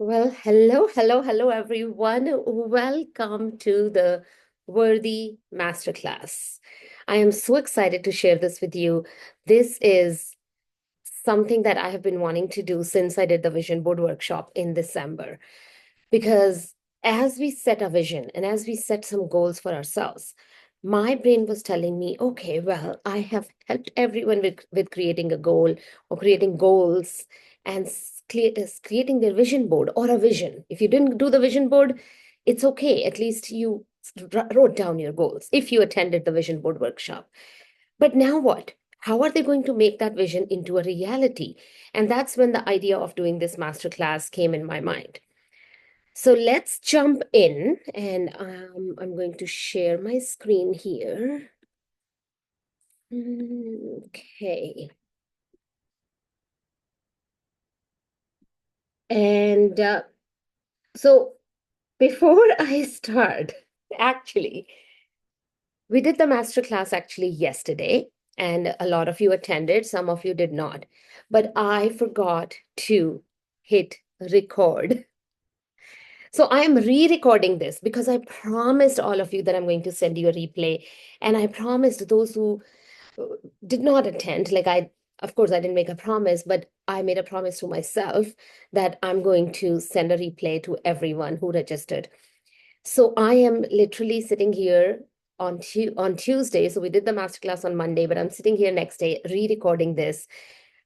Well, hello, everyone. Welcome to the Worthy Masterclass. I am so excited to share this with you. This is something that I have been wanting to do since I did the vision board workshop in December. Because as we set a vision and as we set some goals for ourselves, my brain was telling me, okay, well, I have helped everyone with creating a goal or creating goals and creating their vision board or a vision. If you didn't do the vision board, it's okay. At least you wrote down your goals if you attended the vision board workshop. But now what? How are they going to make that vision into a reality? And that's when the idea of doing this masterclass came in my mind. So let's jump in, and I'm going to share my screen here. Okay. And so before I start, actually, we did the master class actually yesterday, and a lot of you attended, some of you did not. But I forgot to hit record. So I am re-recording this because I promised all of you that I'm going to send you a replay. And I promised those who did not attend, like of course, I didn't make a promise, but I made a promise to myself that I'm going to send a replay to everyone who registered. So I am literally sitting here on Tuesday. So we did the masterclass on Monday, but I'm sitting here next day re-recording this.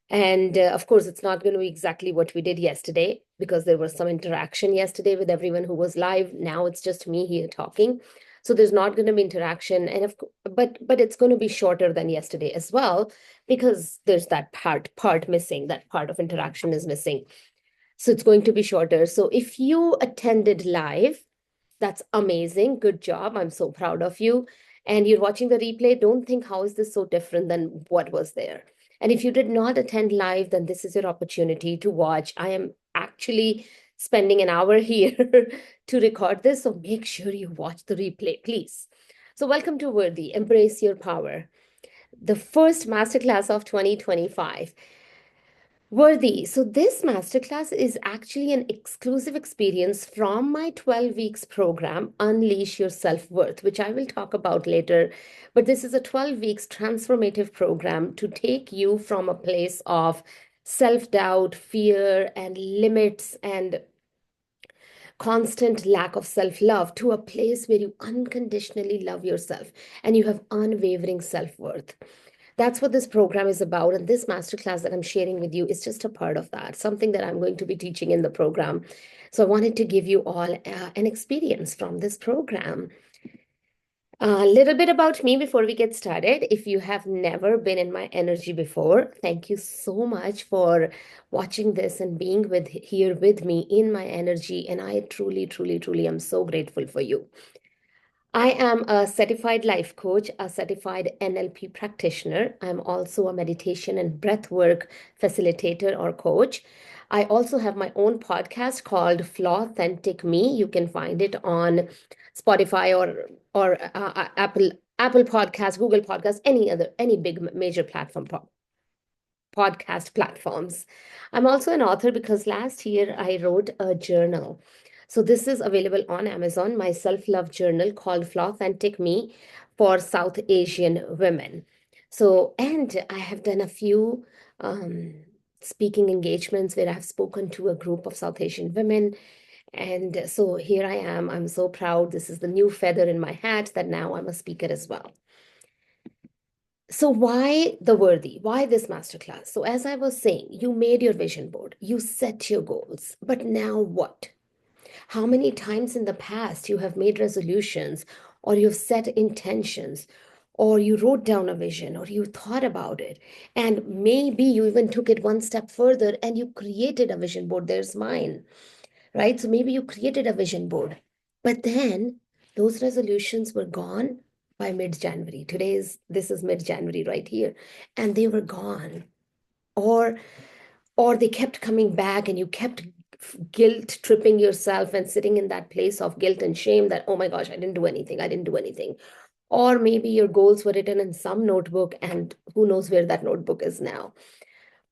And of course, it's not going to be exactly what we did yesterday because there was some interaction yesterday with everyone who was live. Now it's just me here talking. So there's not going to be interaction, but it's going to be shorter than yesterday as well because there's that part missing. That part of interaction is missing. So it's going to be shorter. So if you attended live, that's amazing. Good job. I'm so proud of you. And you're watching the replay, don't think, how is this so different than what was there? And if you did not attend live, then this is your opportunity to watch. I am actually spending an hour here to record this. So make sure you watch the replay, please. So welcome to Worthy. Embrace your power. The first masterclass of 2025. Worthy. So this masterclass is actually an exclusive experience from my 12 weeks program, Unleash Your Self-Worth, which I will talk about later. But this is a 12 weeks transformative program to take you from a place of self-doubt, fear, and limits and constant lack of self-love to a place where you unconditionally love yourself and you have unwavering self-worth. That's what this program is about. And this masterclass that I'm sharing with you is just a part of that, something that I'm going to be teaching in the program. So I wanted to give you all an experience from this program. A little bit about me before we get started. If you have never been in my energy before, thank you so much for watching this and being here with me in my energy. And I truly am so grateful for you. I am a certified life coach, a certified NLP practitioner. I'm also a meditation and breathwork facilitator or coach. I also have my own podcast called Flawthentic Me. You can find it on Spotify or Apple Podcast, Google Podcast, any big major podcast platforms. I'm also an author because last year I wrote a journal. So this is available on Amazon, my self-love journal called Flawthentic Me for South Asian women. So, and I have done a few speaking engagements where I've spoken to a group of South Asian women. And so here I am. I'm so proud. This is the new feather in my hat that now I'm a speaker as well. So why the Worthy? Why this masterclass? So as I was saying, you made your vision board, you set your goals, but now what? How many times in the past you have made resolutions or you've set intentions or you wrote down a vision or you thought about it and maybe you even took it one step further and you created a vision board. There's mine, right? So maybe you created a vision board, but then those resolutions were gone by mid-January. This is mid-January right here, and they were gone. Or or they kept coming back and you kept guilt tripping yourself and sitting in that place of guilt and shame that, oh my gosh, I didn't do anything. Or maybe your goals were written in some notebook and who knows where that notebook is now.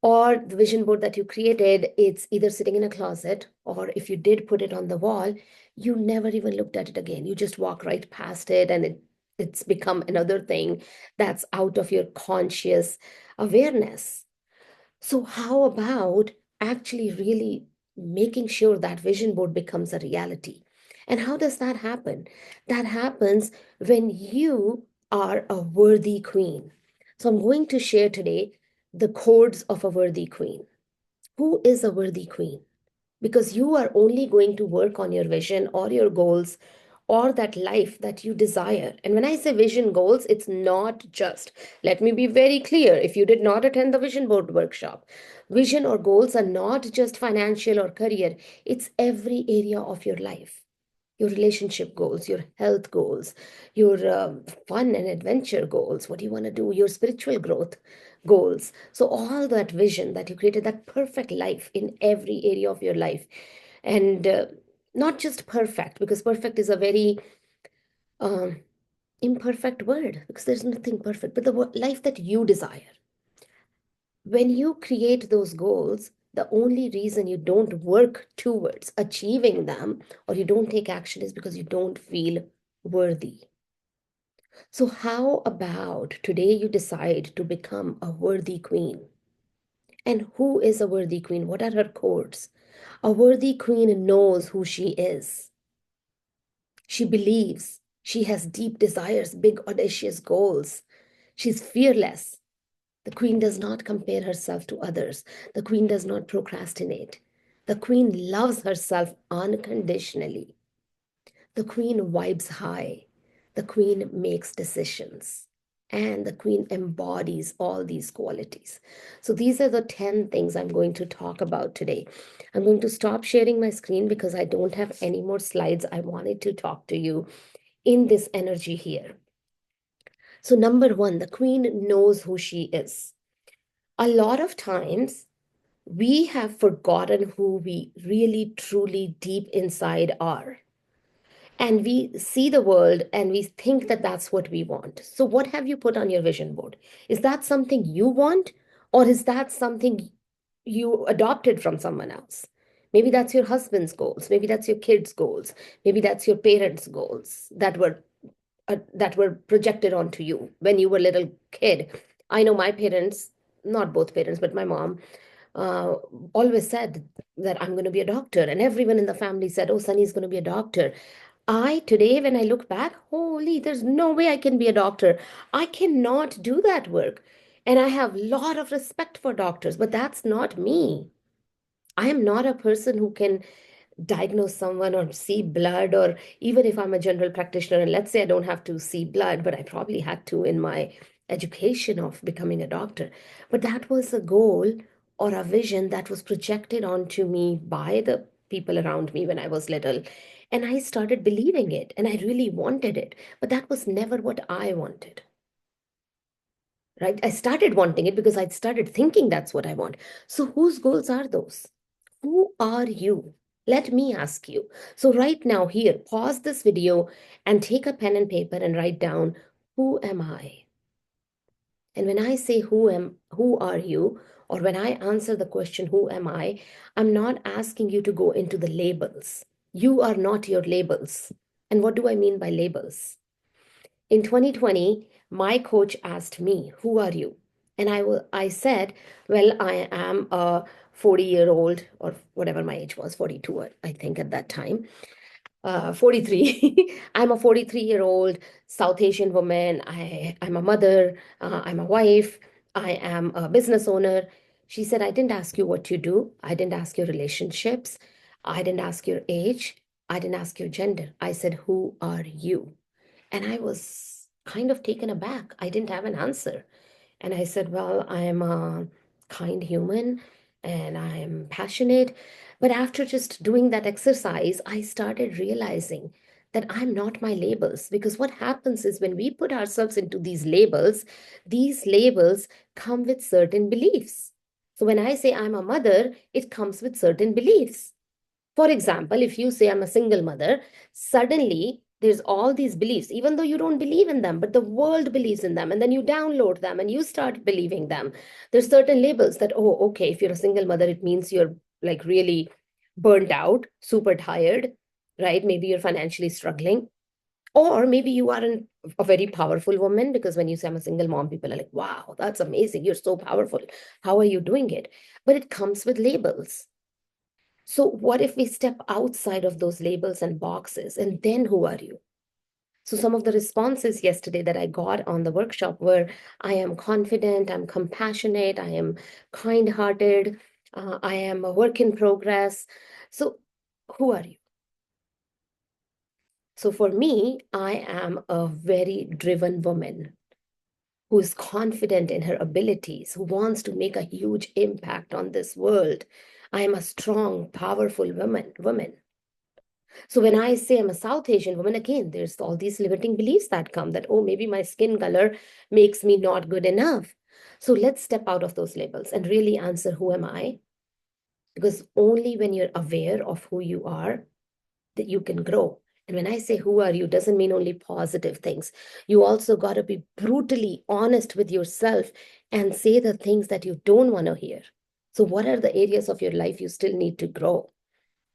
Or the vision board that you created, it's either sitting in a closet, or if you did put it on the wall, you never even looked at it again. You just walk right past it, and it's become another thing that's out of your conscious awareness. So how about actually really making sure that vision board becomes a reality? And how does that happen? That happens when you are a worthy queen. So I'm going to share today the codes of a worthy queen. Who is a worthy queen? Because you are only going to work on your vision or your goals or that life that you desire. And when I say vision goals, it's not just, let me be very clear, if you did not attend the vision board workshop, vision or goals are not just financial or career, it's every area of your life. Your relationship goals, your health goals, your fun and adventure goals, what do you want to do, your spiritual growth goals. So, all that vision that you created, that perfect life in every area of your life. And not just perfect, because perfect is a very um, imperfect word, because there's nothing perfect, but the life that you desire. When you create those goals, the only reason you don't work towards achieving them or you don't take action is because you don't feel worthy. So, how about today you decide to become a worthy queen? And who is a worthy queen? What are her codes? A worthy queen knows who she is. She believes. She has deep desires, big, audacious goals. She's fearless. The queen does not compare herself to others. The queen does not procrastinate. The queen loves herself unconditionally. The queen vibes high. The queen makes decisions. And the queen embodies all these qualities. So, these are the 10 things I'm going to talk about today. I'm going to stop sharing my screen because I don't have any more slides. I wanted to talk to you in this energy here. So, number one, the queen knows who she is. A lot of times, we have forgotten who we really, truly, deep inside are. And we see the world and we think that that's what we want. So, what have you put on your vision board? Is that something you want, or is that something you adopted from someone else? Maybe that's your husband's goals. Maybe that's your kids' goals. Maybe that's your parents' goals that were projected onto you when you were a little kid. I know my parents, not both parents, but my mom, uh, always said that I'm going to be a doctor. And everyone in the family said, oh, Sunny's going to be a doctor. Today, when I look back, holy, there's no way I can be a doctor. I cannot do that work. And I have a lot of respect for doctors, but that's not me. I am not a person who can diagnose someone or see blood, or even if I'm a general practitioner, and let's say I don't have to see blood, but I probably had to in my education of becoming a doctor. But that was a goal or a vision that was projected onto me by the people around me when I was little. And I started believing it and I really wanted it. But that was never what I wanted, right? I started wanting it because I started thinking that's what I want. So, whose goals are those? Who are you? Let me ask you. So, right now, here, pause this video and take a pen and paper and write down, who am I? And when I say who are you, or when I answer the question, who am I, I'm not asking you to go into the labels. You are not your labels. And what do I mean by labels? In 2020, my coach asked me, who are you? And I said, well, I am a 40-year-old, or whatever my age was, 42, I think at that time. 43. I'm a 43-year-old South Asian woman. I'm a mother. I'm a wife. I am a business owner. She said, I didn't ask you what you do. I didn't ask your relationships. I didn't ask your age. I didn't ask your gender. I said, who are you? And I was kind of taken aback. I didn't have an answer. And I said, well, I'm a kind human and I'm passionate. But after just doing that exercise, I started realizing that I'm not my labels. Because what happens is when we put ourselves into these labels come with certain beliefs. So when I say I'm a mother, it comes with certain beliefs. For example, if you say I'm a single mother, suddenly There's all these beliefs, even though you don't believe in them, but the world believes in them. And then you download them and you start believing them. There's certain labels that, oh, okay, if you're a single mother, it means you're like really burnt out, super tired, right? Maybe you're financially struggling. Or maybe you aren't a very powerful woman, because when you say I'm a single mom, people are like, wow, that's amazing. You're so powerful. How are you doing it? But it comes with labels. So what if we step outside of those labels and boxes, and then who are you? So some of the responses yesterday that I got on the workshop were, I am confident, I'm compassionate, I am kind-hearted, I am a work in progress. So who are you? So for me, I am a very driven woman who is confident in her abilities, who wants to make a huge impact on this world. I am a strong, powerful woman. So when I say I'm a South Asian woman, again, there's all these limiting beliefs that come that, oh, maybe my skin color makes me not good enough. So let's step out of those labels and really answer, who am I? Because only when you're aware of who you are, that you can grow. And when I say who are you, doesn't mean only positive things. You also got to be brutally honest with yourself and say the things that you don't want to hear. So what are the areas of your life you still need to grow?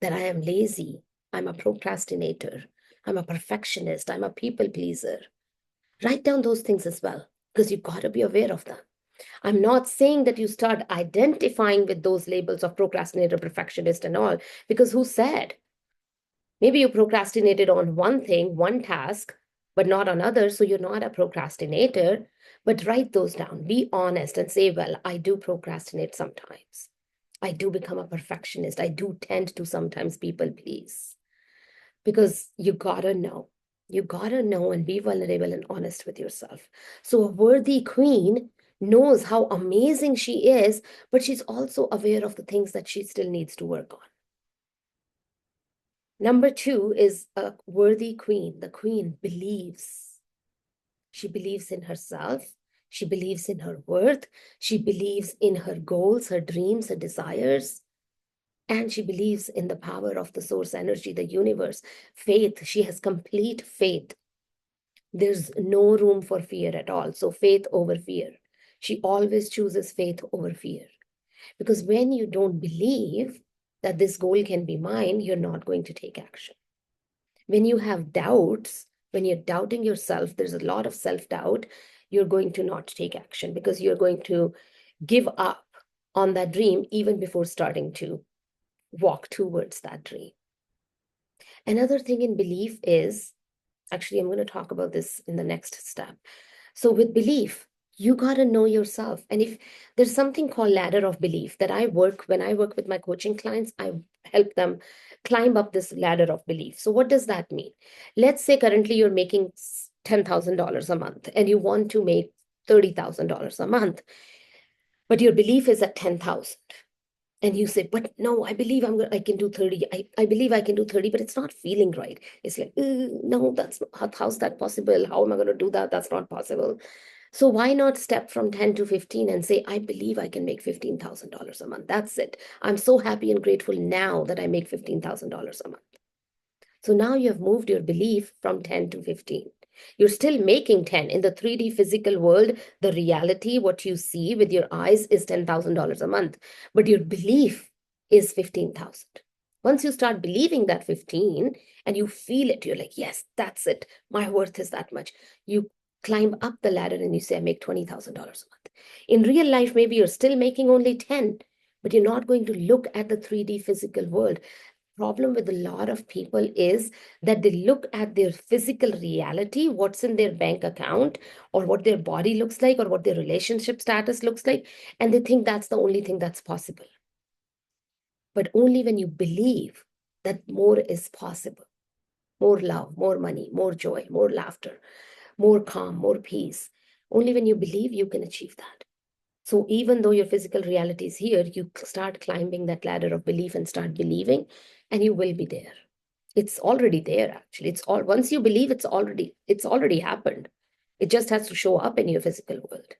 That I am lazy, I'm a procrastinator, I'm a perfectionist, I'm a people pleaser. Write down those things as well, because you got to be aware of them. I'm not saying that you start identifying with those labels of procrastinator, perfectionist, and all, because who said? Maybe you procrastinated on one thing, one task, but not on others. So you're not a procrastinator, but write those down. Be honest and say, well, I do procrastinate sometimes. I do become a perfectionist. I do tend to sometimes people please, because you gotta know. You gotta know and be vulnerable and honest with yourself. So a worthy queen knows how amazing she is, but she's also aware of the things that she still needs to work on. Number two is a worthy queen. The queen believes. She believes in herself. She believes in her worth. She believes in her goals, her dreams, her desires. And she believes in the power of the source energy, the universe. Faith. She has complete faith. There's no room for fear at all. So faith over fear. She always chooses faith over fear. Because when you don't believe that this goal can be mine, you're not going to take action. When you have doubts, when you're doubting yourself, there's a lot of self-doubt, you're going to not take action, because you're going to give up on that dream even before starting to walk towards that dream. Another thing in belief is, actually, I'm going to talk about this in the next step. So with belief, you got to know yourself. And if there's something called ladder of belief that when I work with my coaching clients, I help them climb up this ladder of belief. So what does that mean? Let's say currently you're making $10,000 a month and you want to make $30,000 a month, but your belief is at 10,000. And you say, but no, I believe I can do 30. I believe I can do 30, but it's not feeling right. It's like, no, that's not, how's that possible? How am I going to do that? That's not possible. So why not step from 10 to 15 and say, I believe I can make $15,000 a month. That's it. I'm so happy and grateful now that I make $15,000 a month. So now you have moved your belief from 10 to 15. You're still making 10. In the 3D physical world, the reality, what you see with your eyes, is $10,000 a month. But your belief is 15,000. Once you start believing that 15 and you feel it, you're like, yes, that's it. My worth is that much. You climb up the ladder and you say, I make $20,000 a month. In real life, maybe you're still making only 10, but you're not going to look at the 3D physical world. Problem with a lot of people is that they look at their physical reality, what's in their bank account, or what their body looks like, or what their relationship status looks like, and they think that's the only thing that's possible. But only when you believe that more is possible, more love, more money, more joy, more laughter, more calm, more peace, only when you believe you can achieve that. So even though your physical reality is here, you start climbing that ladder of belief and start believing, and you will be there. It's already there, actually. It's all, once you believe, it's already happened. It just has to show up in your physical world.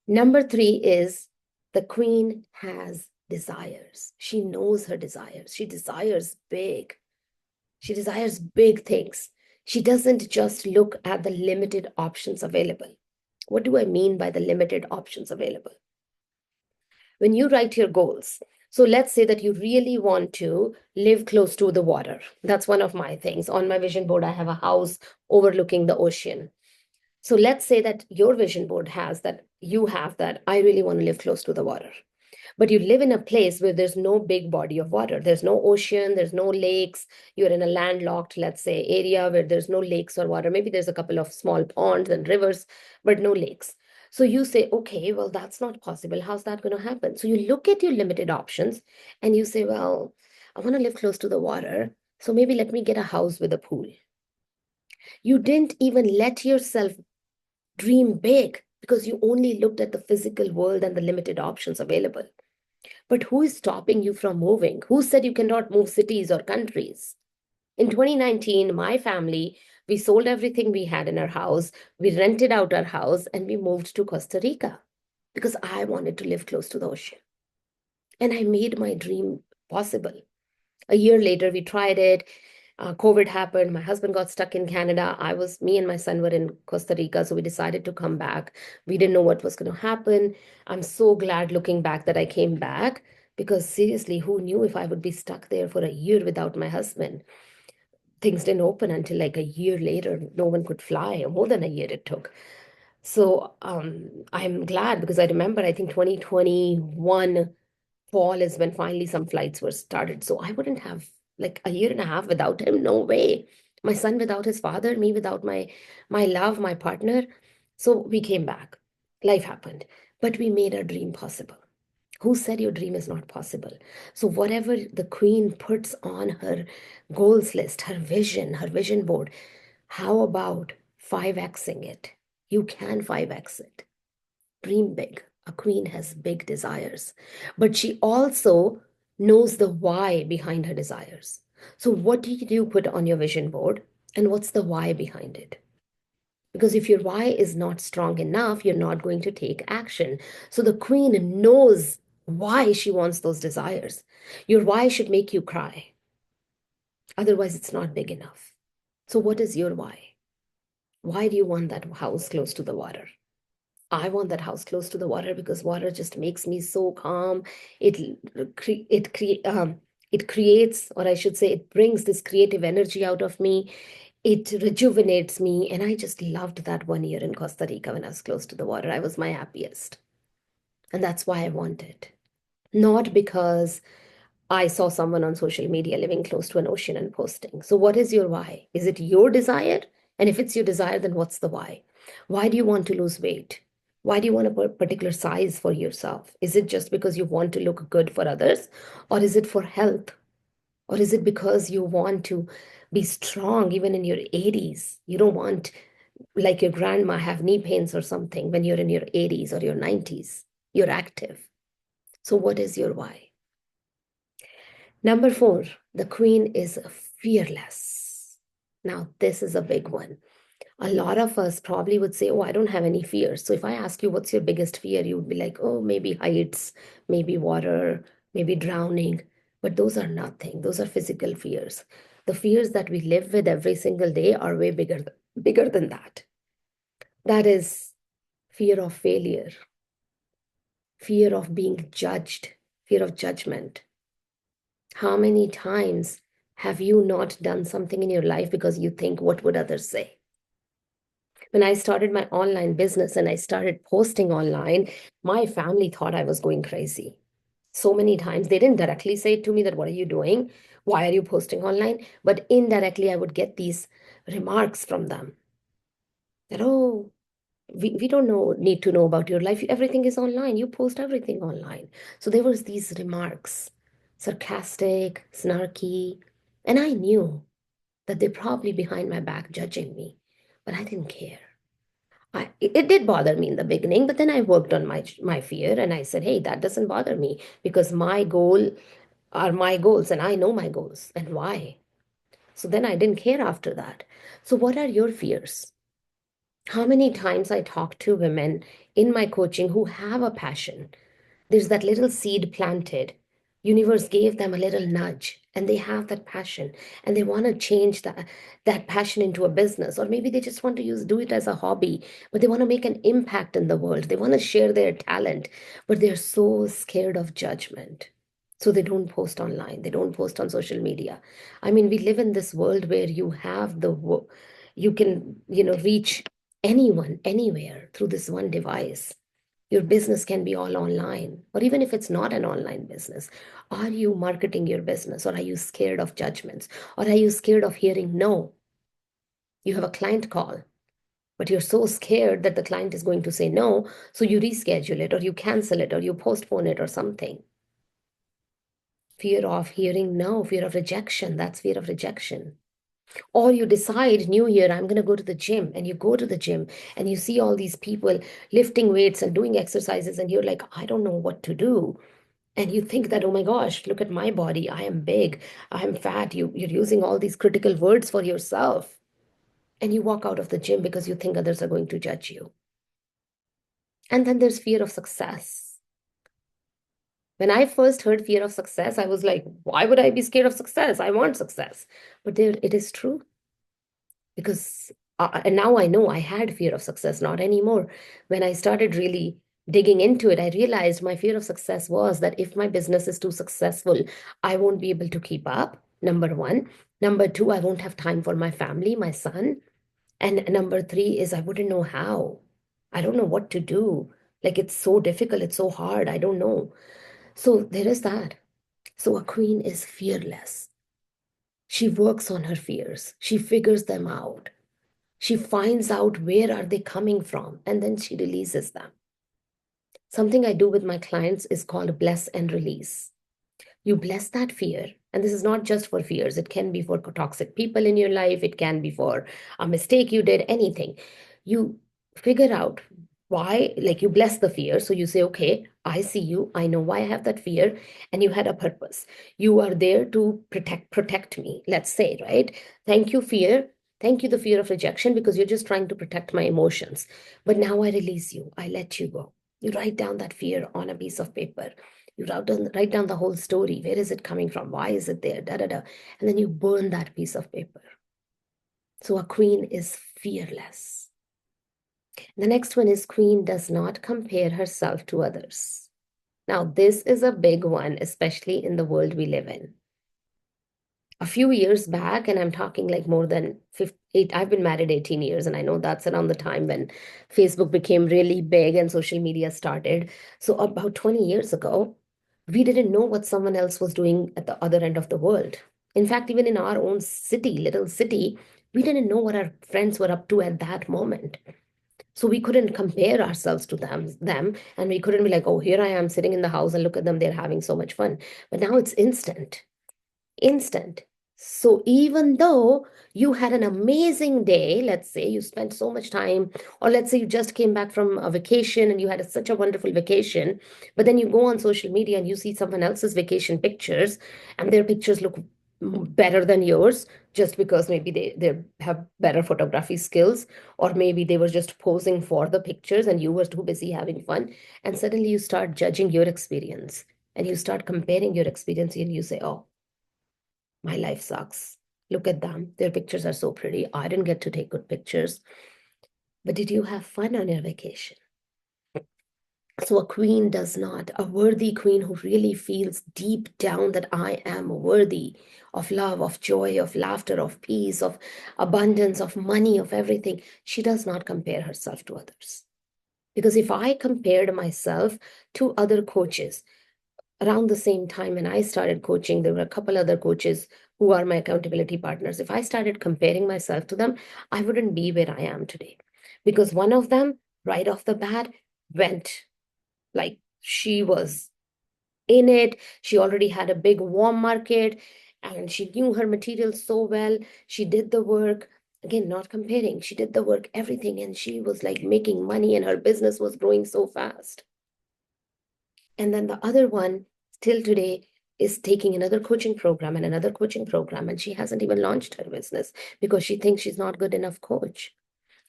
Number three is the queen has desires. She knows her desires. She desires big. She desires big things. She doesn't just look at the limited options available. What do I mean by the limited options available? When you write your goals, so let's say that you really want to live close to the water. That's one of my things. On my vision board, I have a house overlooking the ocean. So let's say that your vision board has that, you have that, I really want to live close to the water. But you live in a place where there's no big body of water. There's no ocean, there's no lakes. You're in a landlocked, let's say, area where there's no lakes or water. Maybe there's a couple of small ponds and rivers, but no lakes. So you say, okay, well, that's not possible. How's that going to happen? So you look at your limited options and you say, well, I want to live close to the water. So maybe let me get a house with a pool. You didn't even let yourself dream big because you only looked at the physical world and the limited options available. But who is stopping you from moving? Who said you cannot move cities or countries? In 2019, my family, we sold everything we had in our house, we rented out our house, and we moved to Costa Rica because I wanted to live close to the ocean. And I made my dream possible. A year later, we tried it. COVID happened. My husband got stuck in Canada. Me and my son were in Costa Rica. So we decided to come back. We didn't know what was going to happen. I'm so glad looking back that I came back because seriously, who knew if I would be stuck there for a year without my husband? Things didn't open until like a year later. No one could fly, or more than a year it took. So I'm glad because I remember, I think 2021 fall is when finally some flights were started. So I wouldn't have like a year and a half without him. No way. My son without his father, me without my love, my partner. So we came back. Life happened, but we made our dream possible. Who said your dream is not possible? So whatever the queen puts on her goals list, her vision board, how about 5xing it? You can 5x it. Dream big. A queen has big desires, but she also knows the why behind her desires. So, what do you put on your vision board, and what's the why behind it? Because if your why is not strong enough, you're not going to take action. So, the queen knows why she wants those desires. Your why should make you cry. Otherwise, it's not big enough. So, what is your why? Why do you want that house close to the water? I want that house close to the water because water just makes me so calm. It it creates, or I should say, it brings this creative energy out of me. It rejuvenates me, and I just loved that 1 year in Costa Rica when I was close to the water. I was my happiest, and that's why I want it. Not because I saw someone on social media living close to an ocean and posting. So, what is your why? Is it your desire? And if it's your desire, then what's the why? Why do you want to lose weight? Why do you want a particular size for yourself? Is it just because you want to look good for others? Or is it for health? Or is it because you want to be strong even in your 80s? You don't want, like your grandma, have knee pains or something when you're in your 80s or your 90s. You're active. So, what is your why? Number four, the queen is fearless. Now, this is a big one. A lot of us probably would say, oh, I don't have any fears. So if I ask you, what's your biggest fear? You would be like, oh, maybe heights, maybe water, maybe drowning. But those are nothing. Those are physical fears. The fears that we live with every single day are way bigger than that. That is fear of failure, fear of being judged, fear of judgment. How many times have you not done something in your life because you think, what would others say? When I started my online business and I started posting online, my family thought I was going crazy. So many times they didn't directly say to me that, what are you doing? Why are you posting online? But indirectly, I would get these remarks from them that, oh, we don't need to know about your life. Everything is online. You post everything online. So there was these remarks, sarcastic, snarky, and I knew that they're probably behind my back judging me, but I didn't care. It did bother me in the beginning, but then I worked on my fear and I said, hey, that doesn't bother me because my goal are my goals and I know my goals and why. So then I didn't care after that. So what are your fears? How many times I talk to women in my coaching who have a passion. There's that little seed planted, Universe gave them a little nudge and they have that passion and they want to change that passion into a business, or maybe they just want to do it as a hobby, but they want to make an impact in the world. They want to share their talent, but they're so scared of judgment. So they don't post online. They don't post on social media. I mean, we live in this world where you can, reach anyone, anywhere through this one device. Your business can be all online, or even if it's not an online business, are you marketing your business, or are you scared of judgments, or are you scared of hearing no? You have a client call, but you're so scared that the client is going to say no, so you reschedule it, or you cancel it, or you postpone it, or something. Fear of hearing no, fear of rejection. That's fear of rejection. Or you decide, New Year, I'm going to go to the gym, and you go to the gym and you see all these people lifting weights and doing exercises, and you're like, I don't know what to do. And you think that, oh my gosh, look at my body. I am big. I am fat. You're using all these critical words for yourself. And you walk out of the gym because you think others are going to judge you. And then there's fear of success. When I first heard fear of success, I was like, why would I be scared of success? I want success. But there, it is true. Because and now I know I had fear of success, not anymore. When I started really digging into it, I realized my fear of success was that if my business is too successful, I won't be able to keep up. Number one. Number two, I won't have time for my family, my son. And number three is I wouldn't know how. I don't know what to do. Like, it's so difficult, it's so hard. I don't know. So there is that. So a queen is fearless. She works on her fears. She figures them out. She finds out where are they coming from, and then she releases them. Something I do with my clients is called bless and release. You bless that fear. And this is not just for fears. It can be for toxic people in your life. It can be for a mistake you did, anything. You figure out why, like, you bless the fear. So you say, okay, I see you. I know why I have that fear. And you had a purpose. You are there to protect me, let's say, right? Thank you, fear. Thank you, the fear of rejection, because you're just trying to protect my emotions. But now I release you. I let you go. You write down that fear on a piece of paper. You write down the whole story. Where is it coming from? Why is it there? Da, da, da. And then you burn that piece of paper. So a queen is fearless. The next one is queen does not compare herself to others. Now, this is a big one, especially in the world we live in. A few years back, and I'm talking like more than 8, I've been married 18 years, and I know that's around the time when Facebook became really big and social media started. So about 20 years ago, we didn't know what someone else was doing at the other end of the world. In fact, even in our own city, little city, we didn't know what our friends were up to at that moment. So we couldn't compare ourselves to them, and we couldn't be like, oh, here I am sitting in the house and look at them, they're having so much fun. But now it's instant. So even though you had an amazing day, let's say you spent so much time, or let's say you just came back from a vacation and you had such a wonderful vacation, but then you go on social media and you see someone else's vacation pictures, and their pictures look better than yours, just because maybe they have better photography skills, or maybe they were just posing for the pictures and you were too busy having fun, and suddenly you start judging your experience and you start comparing your experience, and you say, oh, my life sucks. Look at them. Their pictures are so pretty. I didn't get to take good pictures. But did you have fun on your vacation? So a queen does not, a worthy queen who really feels deep down that I am worthy of love, of joy, of laughter, of peace, of abundance, of money, of everything. She does not compare herself to others. Because if I compared myself to other coaches, around the same time when I started coaching, there were a couple other coaches who are my accountability partners. If I started comparing myself to them, I wouldn't be where I am today. Because one of them, right off the bat, went like she was in it. She already had a big warm market and she knew her material so well. She did the work. Again, not comparing. She did the work, everything, and she was like making money and her business was growing so fast. And then the other one, still today, is taking another coaching program and another coaching program. And she hasn't even launched her business because she thinks she's not good enough coach.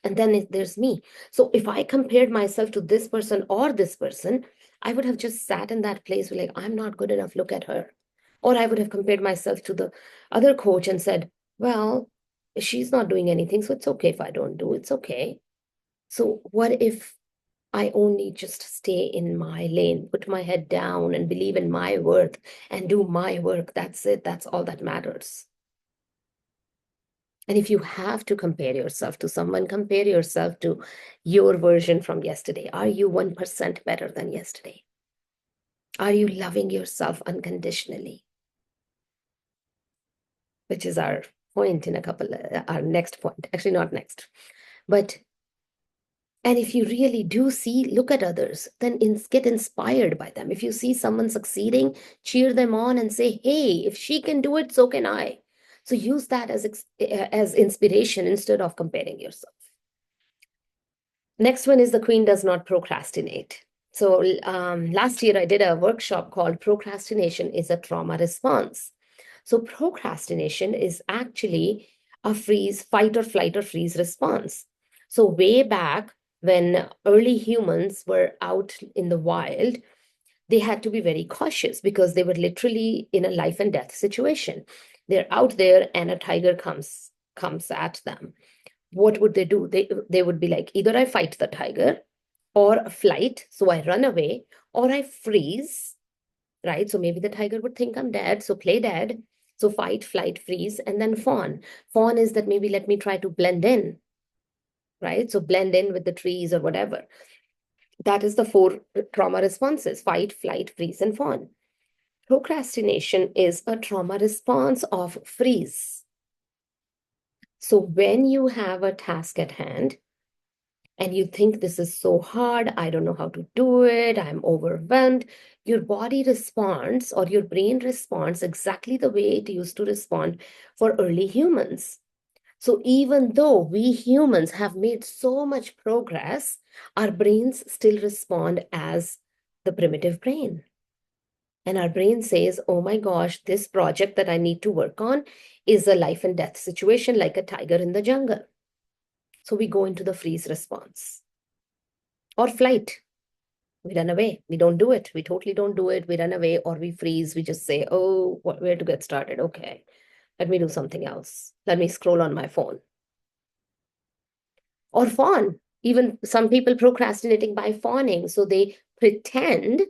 And then there's me. So if I compared myself to this person or this person, I would have just sat in that place like, I'm not good enough, look at her. Or I would have compared myself to the other coach and said, well, she's not doing anything, so it's okay if I don't do, it's okay. So what if I only just stay in my lane, put my head down and believe in my worth and do my work? That's it. That's all that matters. And if you have to compare yourself to someone, compare yourself to your version from yesterday. Are you 1% better than yesterday? Are you loving yourself unconditionally? Which is our point in a couple, our next point. Actually, not next. But, and if you really do see, look at others, then get inspired by them. If you see someone succeeding, cheer them on and say, hey, if she can do it, so can I. So use that as inspiration instead of comparing yourself. Next one is the queen does not procrastinate. So last year I did a workshop called Procrastination is a Trauma Response. So procrastination is actually a freeze, fight or flight or freeze response. So way back when early humans were out in the wild, they had to be very cautious because they were literally in a life and death situation. They're out there and a tiger comes at them. What would they do? They would be like, either I fight the tiger or flight, so I run away, or I freeze, right? So maybe the tiger would think I'm dead, so play dead. So fight, flight, freeze, and then fawn. Fawn is that maybe let me try to blend in, right? So blend in with the trees or whatever. That is the four trauma responses: fight, flight, freeze, and fawn. Procrastination is a trauma response of freeze. So when you have a task at hand, and you think this is so hard, I don't know how to do it, I'm overwhelmed, your body responds or your brain responds exactly the way it used to respond for early humans. So even though we humans have made so much progress, our brains still respond as the primitive brain. And our brain says, oh my gosh, this project that I need to work on is a life and death situation, like a tiger in the jungle. So we go into the freeze response or flight. We run away. We don't do it. We totally don't do it. We run away or we freeze. We just say, oh, where to get started? Okay, let me do something else. Let me scroll on my phone. Or fawn. Even some people procrastinating by fawning. So they pretend,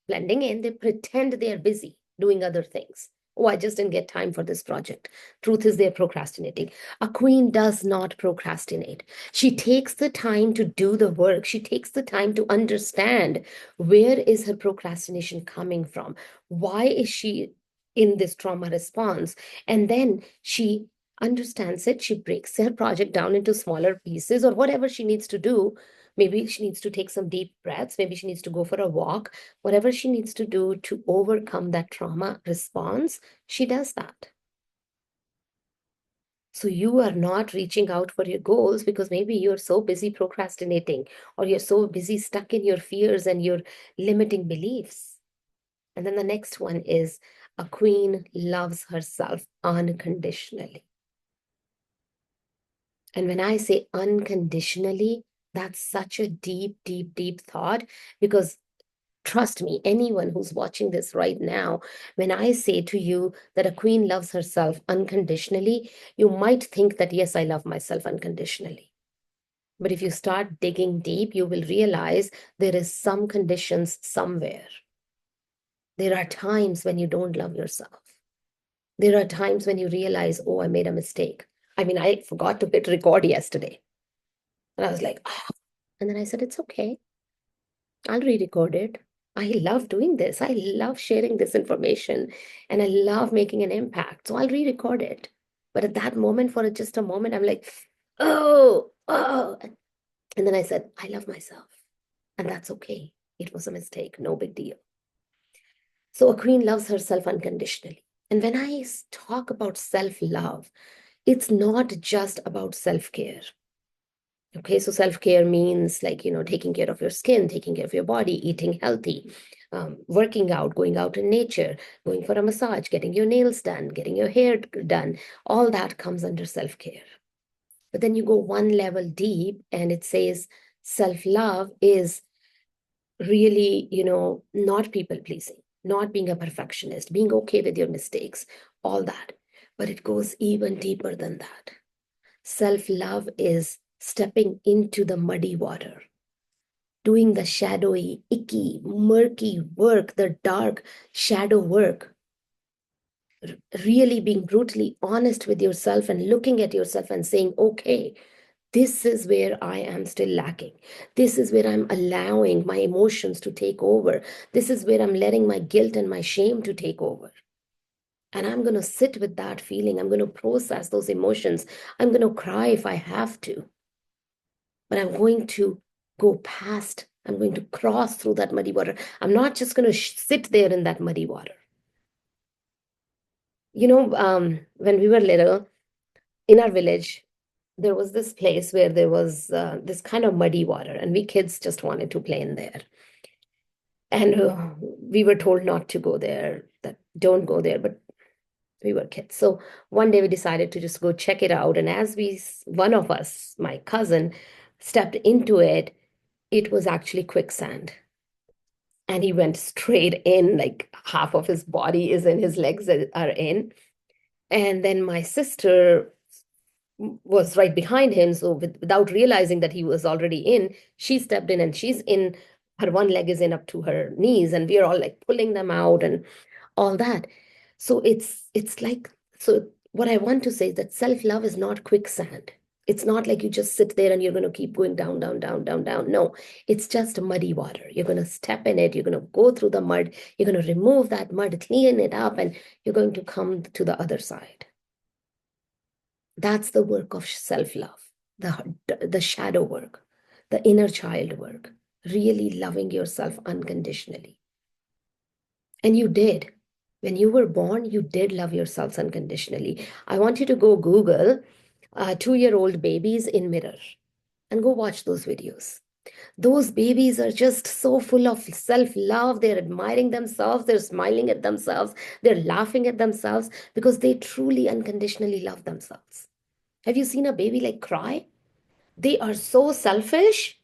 blending in, they pretend they are busy doing other things. Oh, I just didn't get time for this project. Truth is, they're procrastinating. A queen does not procrastinate. She takes the time to do the work. She takes the time to understand where is her procrastination coming from? Why is she in this trauma response? And then she understands it. She breaks her project down into smaller pieces or whatever she needs to do. Maybe she needs to take some deep breaths. Maybe she needs to go for a walk. Whatever she needs to do to overcome that trauma response, she does that. So you are not reaching out for your goals because maybe you're so busy procrastinating or you're so busy stuck in your fears and your limiting beliefs. And then the next one is a queen loves herself unconditionally. And when I say unconditionally, that's such a deep, deep, deep thought because trust me, anyone who's watching this right now, when I say to you that a queen loves herself unconditionally, you might think that, yes, I love myself unconditionally. But if you start digging deep, you will realize there is some conditions somewhere. There are times when you don't love yourself. There are times when you realize, oh, I made a mistake. I mean, I forgot to hit record yesterday. And I was like, oh. And then I said, it's okay. I'll re-record it. I love doing this. I love sharing this information and I love making an impact. So I'll re-record it. But at that moment, for just a moment, I'm like, oh. And then I said, I love myself. And that's okay. It was a mistake. No big deal. So a queen loves herself unconditionally. And when I talk about self-love, it's not just about self-care. Okay, so self-care means like, taking care of your skin, taking care of your body, eating healthy, working out, going out in nature, going for a massage, getting your nails done, getting your hair done. All that comes under self-care. But then you go one level deep and it says self-love is really, not people pleasing, not being a perfectionist, being okay with your mistakes, all that. But it goes even deeper than that. Self love is stepping into the muddy water, doing the shadowy, icky, murky work, the dark shadow work, really being brutally honest with yourself and looking at yourself and saying, okay, this is where I am still lacking. This is where I'm allowing my emotions to take over. This is where I'm letting my guilt and my shame to take over. And I'm going to sit with that feeling. I'm going to process those emotions. I'm going to cry if I have to. But I'm going to go past, I'm going to cross through that muddy water. I'm not just going to sit there in that muddy water. When we were little in our village, there was this place where there was this kind of muddy water, and we kids just wanted to play in there. And we were told not to go there, that don't go there, but we were kids. So one day we decided to just go check it out. And as one of us, my cousin, stepped into it, it was actually quicksand. And he went straight in, like half of his body is in, his legs are in. And then my sister was right behind him. So without realizing that he was already in, she stepped in and she's in, her one leg is in up to her knees, and we are all like pulling them out and all that. So it's like, so what I want to say is that self-love is not quicksand. It's not like you just sit there and you're going to keep going down, down, down, down, down. No, it's just muddy water. You're going to step in it. You're going to go through the mud. You're going to remove that mud, clean it up, and you're going to come to the other side. That's the work of self-love, the shadow work, the inner child work, really loving yourself unconditionally. And you did. When you were born, you did love yourselves unconditionally. I want you to go Google 2-year-old babies in mirror and go watch those videos. Those babies are just so full of self-love. They're admiring themselves. They're smiling at themselves. They're laughing at themselves because they truly unconditionally love themselves. Have you seen a baby like cry? They are so selfish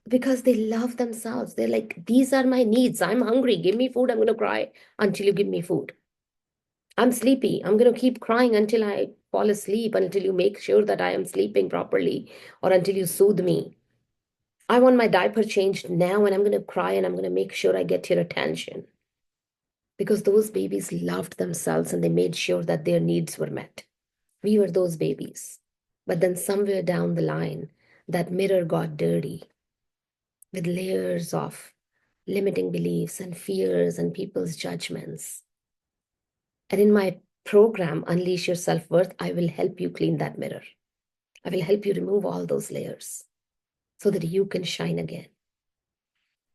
because they love themselves. They're like, these are my needs. I'm hungry. Give me food. I'm going to cry until you give me food. I'm sleepy. I'm going to keep crying until I fall asleep, until you make sure that I am sleeping properly, or until you soothe me. I want my diaper changed now, and I'm going to cry and I'm going to make sure I get your attention. Because those babies loved themselves and they made sure that their needs were met. We were those babies. But then somewhere down the line, that mirror got dirty with layers of limiting beliefs and fears and people's judgments. And in my program, Unleash Your Self Worth, I will help you clean that mirror. I will help you remove all those layers so that you can shine again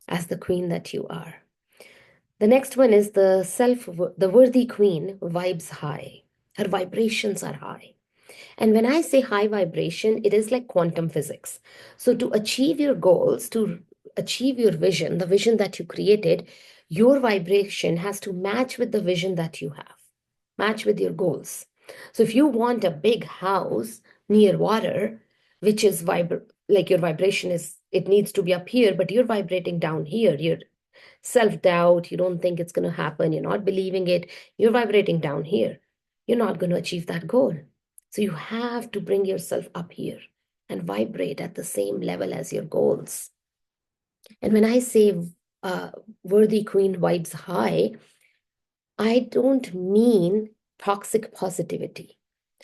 as the queen that you are. The next one is the worthy queen vibes high. Her vibrations are high. And when I say high vibration, it is like quantum physics. So to achieve your goals, to achieve your vision, the vision that you created, your vibration has to match with the vision that you have, match with your goals. So if you want a big house near water, which is like your vibration is, it needs to be up here, but you're vibrating down here. You're self-doubt, you don't think it's going to happen, you're not believing it, you're vibrating down here, you're not going to achieve that goal. So you have to bring yourself up here and vibrate at the same level as your goals. And when I say uh, worthy queen vibes high, I don't mean toxic positivity.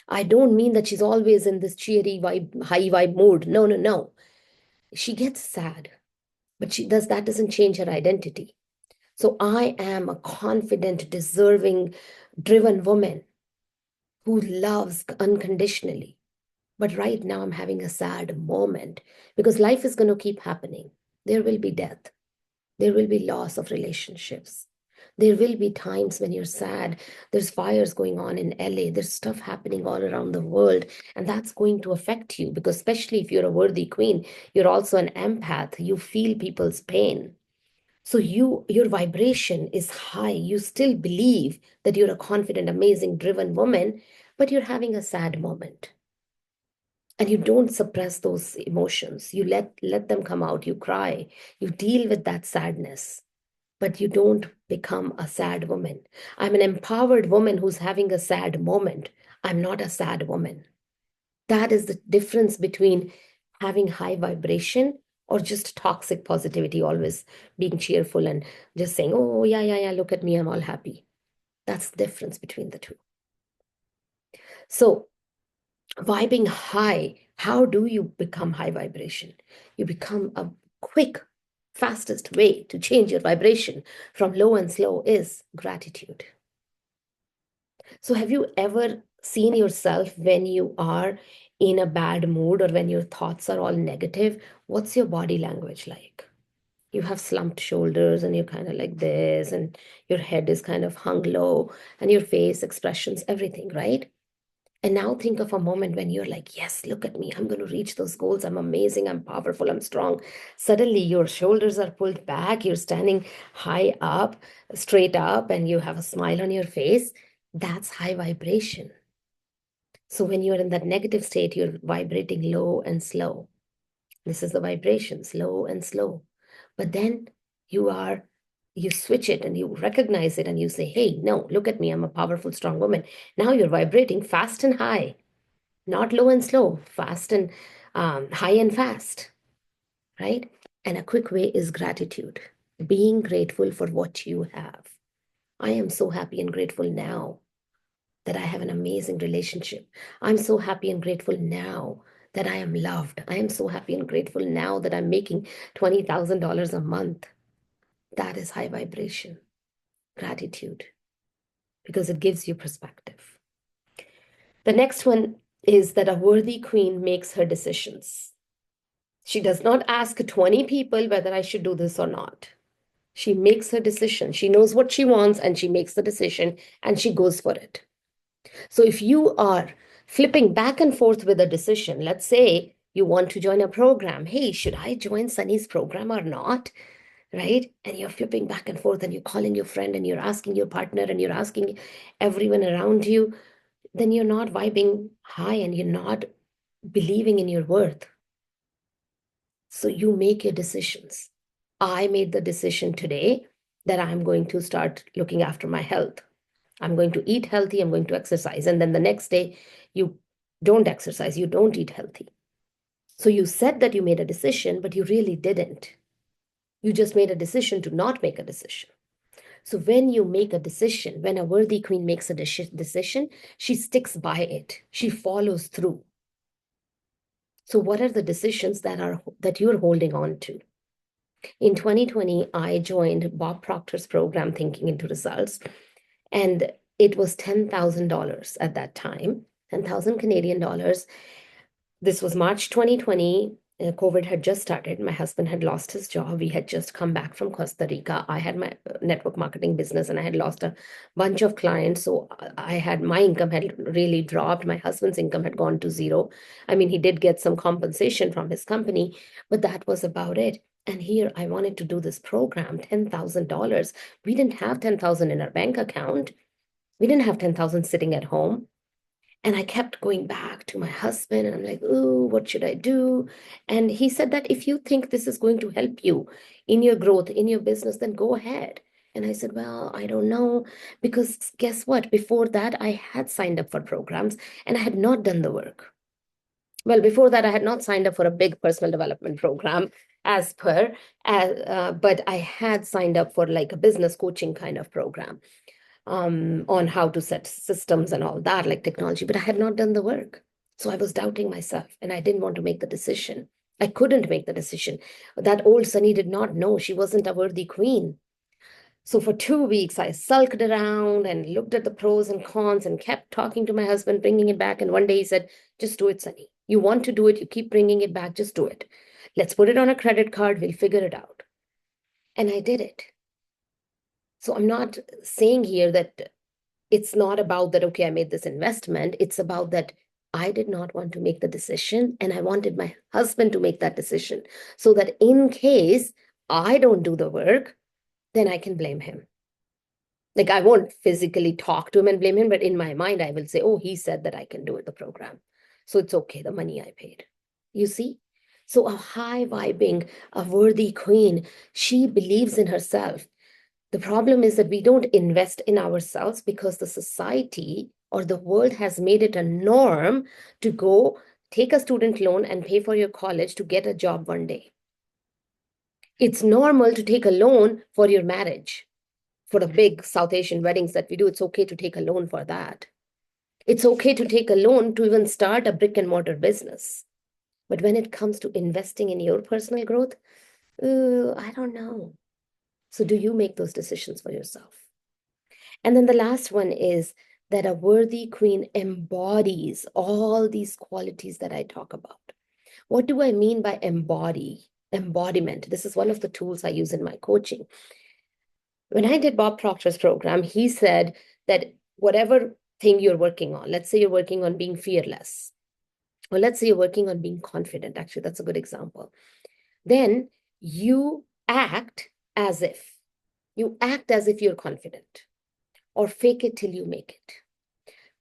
I don't mean that she's always in this cheery vibe, high vibe mood. No, no, no. She gets sad, but that doesn't change her identity. So I am a confident, deserving, driven woman who loves unconditionally. But right now I'm having a sad moment because life is going to keep happening. There will be death. There will be loss of relationships. There will be times when you're sad. There's fires going on in LA. There's stuff happening all around the world. And that's going to affect you because, especially if you're a worthy queen, you're also an empath. You feel people's pain. So your vibration is high. You still believe that you're a confident, amazing, driven woman, but you're having a sad moment. And you don't suppress those emotions. You let them come out. You cry. You deal with that sadness, but you don't become a sad woman. I'm an empowered woman who's having a sad moment. I'm not a sad woman. That is the difference between having high vibration or just toxic positivity, always being cheerful and just saying, oh, yeah, yeah, yeah, look at me, I'm all happy. That's the difference between the two. So, vibing high, how do you become high vibration? You become a quick, fastest way to change your vibration from low and slow is gratitude. So, have you ever seen yourself when you are in a bad mood or when your thoughts are all negative? What's your body language like? You have slumped shoulders and you're kind of like this, and your head is kind of hung low, and your face expressions, everything, right? And now think of a moment when you're like, yes, look at me. I'm going to reach those goals. I'm amazing. I'm powerful. I'm strong. Suddenly your shoulders are pulled back. You're standing high up, straight up, and you have a smile on your face. That's high vibration. So when you're in that negative state, you're vibrating low and slow. This is the vibration, slow and slow. But then you are, you switch it and you recognize it and you say, hey, no, look at me. I'm a powerful, strong woman. Now you're vibrating fast and high, not low and slow, fast and high and fast, right? And a quick way is gratitude, being grateful for what you have. I am so happy and grateful now that I have an amazing relationship. I'm so happy and grateful now that I am loved. I am so happy and grateful now that I'm making $20,000 a month. That is high vibration, gratitude, because it gives you perspective. The next one is that a worthy queen makes her decisions. She does not ask 20 people whether I should do this or not. She makes her decision. She knows what she wants and she makes the decision and she goes for it. So if you are flipping back and forth with a decision, let's say you want to join a program. Hey, should I join Sunny's program or not? Right? And you're flipping back and forth and you're calling your friend and you're asking your partner and you're asking everyone around you, then you're not vibing high and you're not believing in your worth. So you make your decisions. I made the decision today that I'm going to start looking after my health. I'm going to eat healthy, I'm going to exercise. And then the next day, you don't exercise, you don't eat healthy. So you said that you made a decision, but you really didn't. You just made a decision to not make a decision. So when you make a decision, when a worthy queen makes a decision, she sticks by it. She follows through. So what are the decisions that you're holding on to? In 2020, I joined Bob Proctor's program, Thinking into Results, and it was $10,000 at that time, 10,000 Canadian dollars. This was March 2020. COVID had just started. My husband had lost his job. We had just come back from Costa Rica. I had my network marketing business and I had lost a bunch of clients. So my income had really dropped. My husband's income had gone to zero. I mean, he did get some compensation from his company, but that was about it. And here I wanted to do this program, $10,000. We didn't have 10,000 in our bank account. We didn't have 10,000 sitting at home. And I kept going back to my husband and I'm like, oh, what should I do? And he said that if you think this is going to help you in your growth, in your business, then go ahead. And I said, well, I don't know, because guess what? Before that, I had signed up for programs and I had not done the work. Well, before that, I had not signed up for a big personal development program but I had signed up for like a business coaching kind of program on how to set systems and all that, like technology, but I had not done the work. So I was doubting myself and I didn't want to make the decision. I couldn't make the decision. That old Sunny did not know she wasn't a worthy queen. So for 2 weeks, I sulked around and looked at the pros and cons and kept talking to my husband, bringing it back. And one day he said, just do it, Sunny. You want to do it. You keep bringing it back. Just do it. Let's put it on a credit card. We'll figure it out. And I did it. So I'm not saying here that it's not about that, okay, I made this investment. It's about that I did not want to make the decision and I wanted my husband to make that decision so that in case I don't do the work, then I can blame him. Like I won't physically talk to him and blame him, but in my mind, I will say, oh, he said that I can do it, the program. So it's okay, the money I paid. You see? So a high vibing, a worthy queen, she believes in herself. The problem is that we don't invest in ourselves because the society or the world has made it a norm to go take a student loan and pay for your college to get a job one day. It's normal to take a loan for your marriage. For the big South Asian weddings that we do, it's okay to take a loan for that. It's okay to take a loan to even start a brick and mortar business. But when it comes to investing in your personal growth, I don't know. So do you make those decisions for yourself? And then the last one is that a worthy queen embodies all these qualities that I talk about. What do I mean by embodiment? This is one of the tools I use in my coaching. When I did Bob Proctor's program, he said that whatever thing you're working on, let's say you're working on being fearless, or let's say you're working on being confident. Actually, that's a good example. Then you act as if you're confident, or fake it till you make it.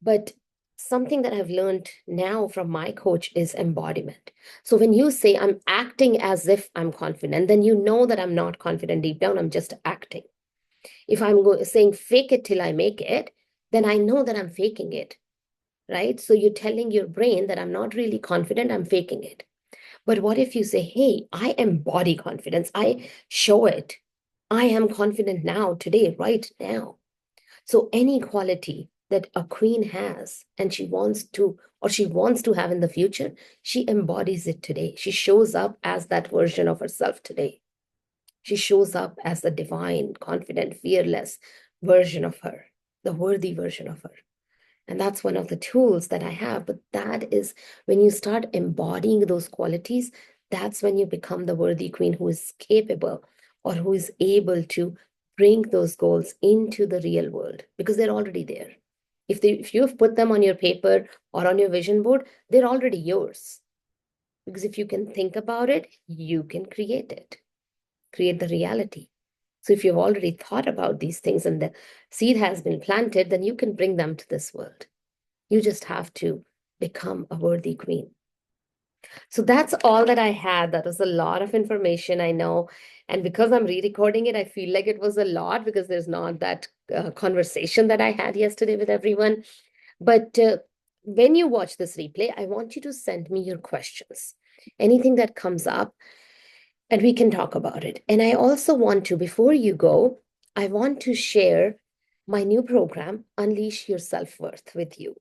But something that I've learned now from my coach is embodiment. So when you say I'm acting as if I'm confident, then you know that I'm not confident deep down, I'm just acting. If I'm saying fake it till I make it, then I know that I'm faking it, right? So you're telling your brain that I'm not really confident, I'm faking it. But what if you say, hey, I embody confidence, I show it. I am confident now, today, right now. So any quality that a queen has and she wants to have in the future, she embodies it today. She shows up as that version of herself today. She shows up as the divine, confident, fearless version of her, the worthy version of her. And that's one of the tools that I have. But that is when you start embodying those qualities, that's when you become the worthy queen who is capable or who is able to bring those goals into the real world because they're already there. If you've put them on your paper or on your vision board, they're already yours. Because if you can think about it, you can create it, create the reality. So if you've already thought about these things and the seed has been planted, then you can bring them to this world. You just have to become a worthy queen. So that's all that I had. That was a lot of information, I know. And because I'm re-recording it, I feel like it was a lot because there's not that conversation that I had yesterday with everyone. But when you watch this replay, I want you to send me your questions. Anything that comes up, and we can talk about it. And I also want to, before you go, I want to share my new program, Unleash Your Self-Worth, with you.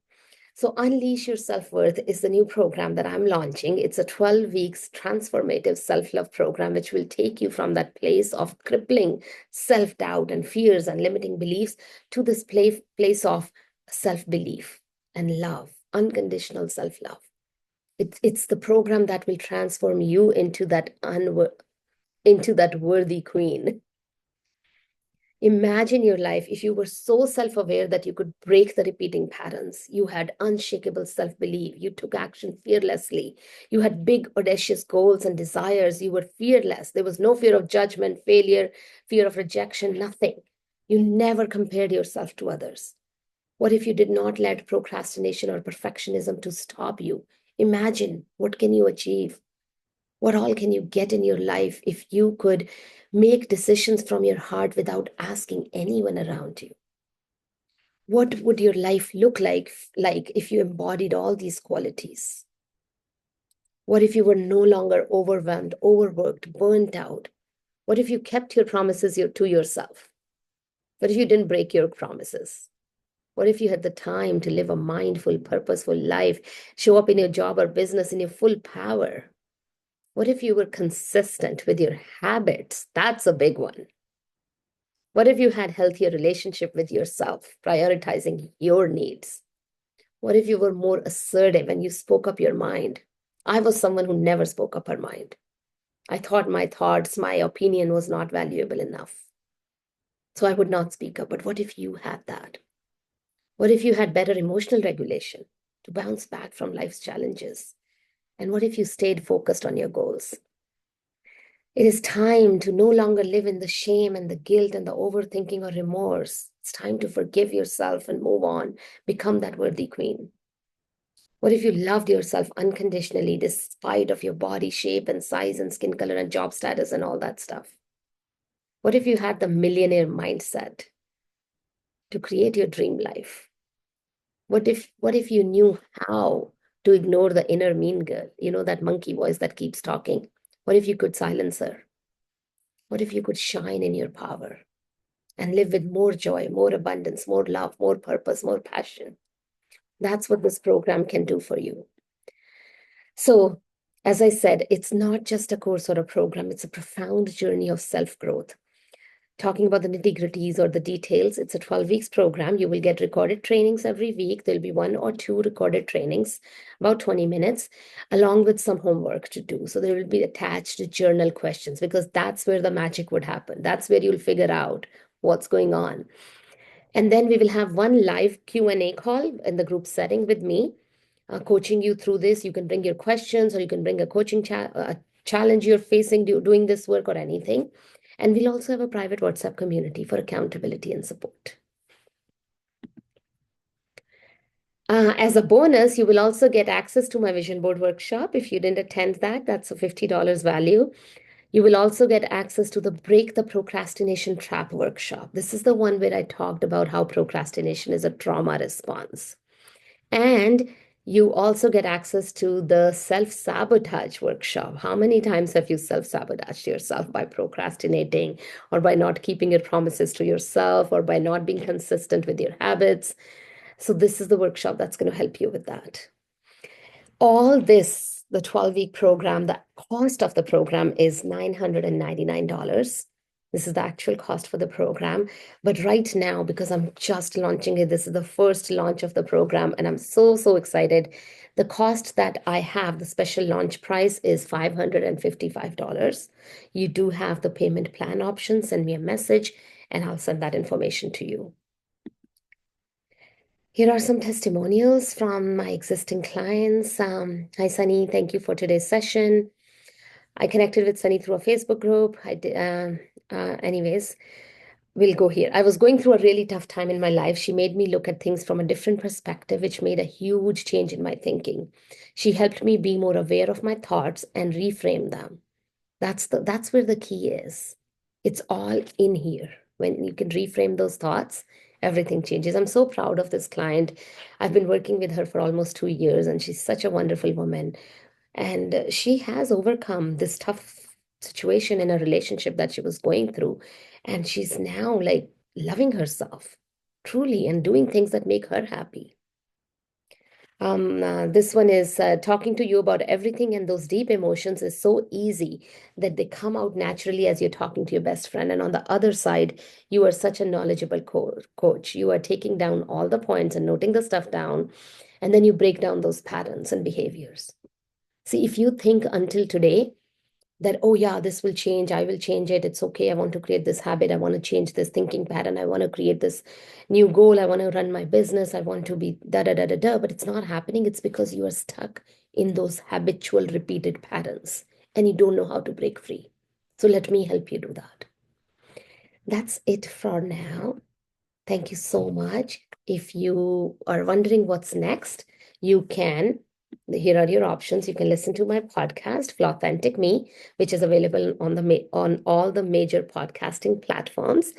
So Unleash Your Self-Worth is the new program that I'm launching. It's a 12 weeks transformative self-love program, which will take you from that place of crippling self-doubt and fears and limiting beliefs to this place of self-belief and love, unconditional self-love. It's the program that will transform you into that worthy queen. Imagine your life if you were so self-aware that you could break the repeating patterns. You had unshakable self-belief. You took action fearlessly. You had big, audacious goals and desires. You were fearless. There was no fear of judgment, failure, fear of rejection, nothing. You never compared yourself to others. What if you did not let procrastination or perfectionism to stop you? Imagine, what can you achieve? What all can you get in your life if you could make decisions from your heart without asking anyone around you? What would your life look like if you embodied all these qualities? What if you were no longer overwhelmed, overworked, burnt out? What if you kept your promises to yourself? What if you didn't break your promises? What if you had the time to live a mindful, purposeful life, show up in your job or business in your full power? What if you were consistent with your habits? That's a big one. What if you had healthier relationship with yourself, prioritizing your needs? What if you were more assertive and you spoke up your mind? I was someone who never spoke up her mind. I thought my thoughts, my opinion was not valuable enough. So I would not speak up. But what if you had that? What if you had better emotional regulation to bounce back from life's challenges? And what if you stayed focused on your goals? It is time to no longer live in the shame and the guilt and the overthinking or remorse. It's time to forgive yourself and move on, become that worthy queen. What if you loved yourself unconditionally despite of your body shape and size and skin color and job status and all that stuff? What if you had the millionaire mindset to create your dream life? What if you knew how to ignore the inner mean girl, that monkey voice that keeps talking? What if you could silence her? What if you could shine in your power and live with more joy, more abundance, more love, more purpose, more passion? That's what this program can do for you. So, as I said, it's not just a course or a program, it's a profound journey of self growth. Talking about the nitty-gritties or the details, it's a 12 weeks program. You will get recorded trainings every week. There'll be 1 or 2 recorded trainings, about 20 minutes, along with some homework to do. So there will be attached journal questions because that's where the magic would happen. That's where you'll figure out what's going on. And then we will have one live Q&A call in the group setting with me, coaching you through this. You can bring your questions or you can bring a coaching challenge you're facing doing this work or anything. And we'll also have a private WhatsApp community for accountability and support. As a bonus, you will also get access to my vision board workshop. If you didn't attend that, that's a $50 value. You will also get access to the Break the Procrastination Trap workshop. This is the one where I talked about how procrastination is a trauma response. And you also get access to the self-sabotage workshop. How many times have you self-sabotaged yourself by procrastinating or by not keeping your promises to yourself or by not being consistent with your habits? So this is the workshop that's going to help you with that. All this, the 12-week program, the cost of the program is $999. This is the actual cost for the program. But right now, because I'm just launching it, this is the first launch of the program, and I'm so, so excited. The cost that I have, the special launch price is $555. You do have the payment plan option. Send me a message, and I'll send that information to you. Here are some testimonials from my existing clients. Hi, Sunny. Thank you for today's session. I connected with Sunny through a Facebook group. Anyways, we'll go here. I was going through a really tough time in my life. She made me look at things from a different perspective, which made a huge change in my thinking. She helped me be more aware of my thoughts and reframe them. That's where the key is. It's all in here. When you can reframe those thoughts, everything changes. I'm so proud of this client. I've been working with her for almost 2 years, and she's such a wonderful woman. And she has overcome this tough situation in a relationship that she was going through. And she's now like loving herself truly and doing things that make her happy. This one is talking to you about everything, and those deep emotions is so easy that they come out naturally as you're talking to your best friend. And on the other side, you are such a knowledgeable coach. You are taking down all the points and noting the stuff down, and then you break down those patterns and behaviors. See, if you think until today that, oh yeah, this will change, I will change it, it's okay, I want to create this habit, I want to change this thinking pattern, I want to create this new goal, I want to run my business, I want to be da da da da da, but it's not happening. It's because you are stuck in those habitual repeated patterns and you don't know how to break free. So let me help you do that. That's it for now. Thank you so much. If you are wondering what's next, you can, here are your options. You can listen to my podcast, Flawthentic Me, which is available on all the major podcasting platforms.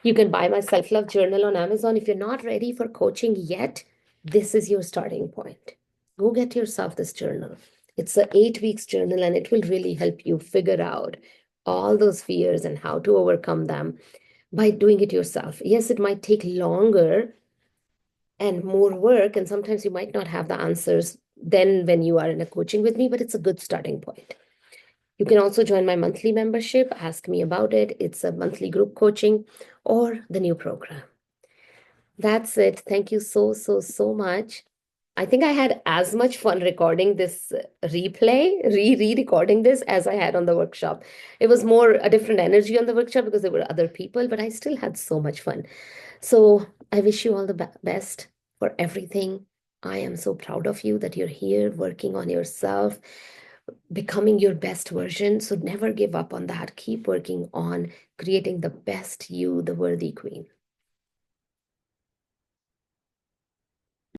You can buy my self-love journal on Amazon. If you're not ready for coaching yet, this is your starting point. Go get yourself this journal. It's an 8 weeks journal, and it will really help you figure out all those fears and how to overcome them by doing it yourself. Yes, it might take longer and more work, and sometimes you might not have the answers then when you are in a coaching with me, but it's a good starting point. You can also join my monthly membership, ask me about it. It's a monthly group coaching or the new program. That's it. Thank you so, so, so much. I think I had as much fun recording this re-recording this as I had on the workshop. It was more a different energy on the workshop because there were other people, but I still had so much fun. So I wish you all the best for everything. I am so proud of you that you're here working on yourself, becoming your best version. So never give up on that. Keep working on creating the best you, the worthy queen.